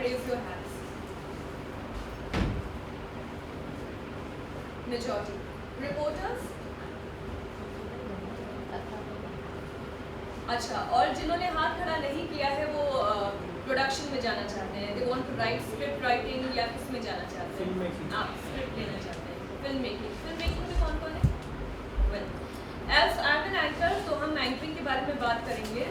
raise your hands. Majority. Reporters? अच्छा, और जिन्होंने हाथ खड़ा नहीं किया है वो प्रोडक्शन में जाना चाहते हैं, they want to write script writing या किस में जाना चाहते हैं? आप स्क्रिप्ट लेना चाहते हैं, फिल्म मेकिंग में कौन कौन है? Well as I am an anchor, तो हम एंकरिंग के बारे में बात करेंगे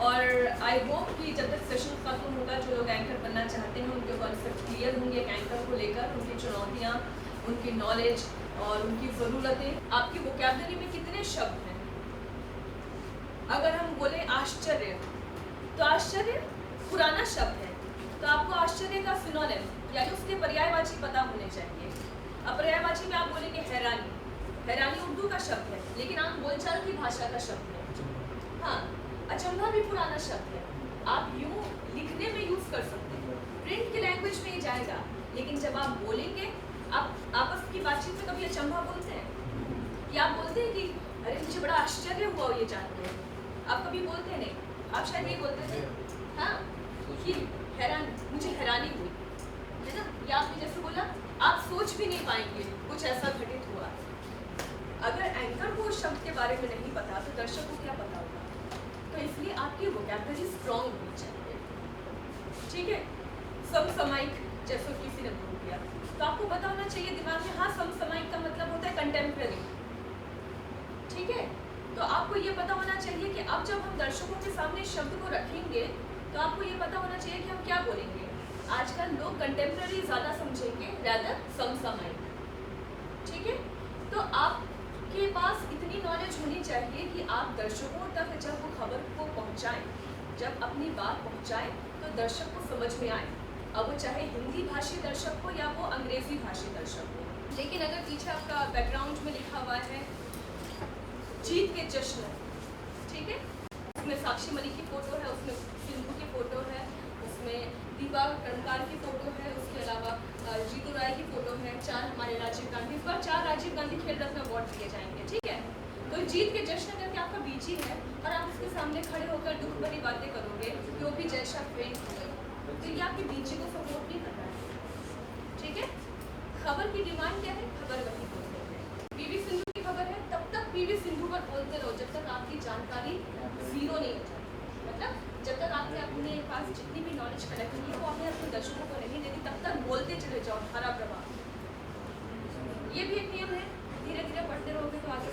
और आई होप कि जब तक सेशन खत्म होगा जो लोग एंकर बनना चाहते हैं उनके कॉन्सेप्ट क्लियर होंगे एक एंकर को लेकर, उनकी चुनौतियाँ, उनकी नॉलेज और उनकी ज़रूरतें। आपकी वोकैबुलरी में कितने शब्द हैं? अगर हम बोले आश्चर्य, तो आश्चर्य पुराना शब्द है, तो आपको आश्चर्य का सिनोनिम यानी उसके पर्यायवाची पता होने चाहिए। अब पर्यायवाची में आप बोलेंगे हैरानी, हैरानी उर्दू का शब्द है लेकिन आम बोलचाल की भाषा का शब्द है। हाँ, अचंभा भी पुराना शब्द है, आप यूँ लिखने में यूज़ कर सकते हैं, प्रिंट की लैंग्वेज में ही जाएगा, लेकिन जब आप बोलेंगे, आप आपस की बातचीत में कभी अचंभा बोलते हैं या आप बोलते हैं कि अरे मुझे बड़ा आश्चर्य हुआ ये जानकर? आप कभी बोलते नहीं, आप शायद ये बोलते थे हाँ कि हैरान, मुझे हैरानी हुई, है ना? या आपने जैसे बोला आप सोच भी नहीं पाएंगे कुछ ऐसा घटित हुआ। अगर एंकर को उस शब्द के बारे में नहीं पता तो दर्शक को क्या पता होगा? तो इसलिए आपकी वोकैबुलरी स्ट्रॉन्ग होनी चाहिए, ठीक है? समसामयिक जैसे किसी ने बोल दिया तो आपको पता होना चाहिए दिमाग में, हाँ समसामयिक का मतलब होता है कंटेम्प्रेरी, ठीक है? तो आपको ये पता होना चाहिए कि अब जब हम दर्शकों के सामने शब्द को रखेंगे तो आपको ये पता होना चाहिए कि हम क्या बोलेंगे। आजकल लोग कंटेम्प्रेरी ज़्यादा समझेंगे रैदर समसामयिक, ठीक है? तो आपके पास इतनी नॉलेज होनी चाहिए कि आप दर्शकों तक जब वो खबर को पहुंचाएं, जब अपनी बात पहुंचाएं तो दर्शक को समझ में आए, अब वो चाहे हिंदी भाषी दर्शक हो या वो अंग्रेजी भाषी दर्शक हो। लेकिन अगर पीछे आपका बैकग्राउंड में लिखा हुआ है जीत के जश्न, ठीक है, उसमें साक्षी मलिक की फ़ोटो है, उसमें सिंधु की फ़ोटो है, उसमें दीपा कर्मकार की फ़ोटो है, उसके अलावा जीतू राय की फ़ोटो है, 4 हमारे राजीव गांधी, इस बार 4 राजीव गांधी खेल रत्न अवार्ड दिए जाएंगे, ठीक है? तो जीत के जश्न करके आपका बीजी है और आप उसके सामने खड़े होकर दुख भरी बातें करोगे कि वो भी जैसा फेंक हुए, तो ये आपके बीजी को सपोर्ट नहीं कर रहा है, ठीक है? खबर की डिमांड क्या है? खबर वही बोलते हैं। पीवी सिंधु की खबर है, तब तक पीवी सिंधु पर बोलते रहो जब तक आपकी जानकारी जीरो नहीं हो जाती, मतलब जब तक आपने अपने पास जितनी भी नॉलेज कलेक्ट की है वो आपने अपने दर्शकों को नहीं देती, तब तक बोलते चले जाओ, हरा प्रभाव। ये भी एक नियम है, धीरे धीरे पढ़ते रहोगे तो आगे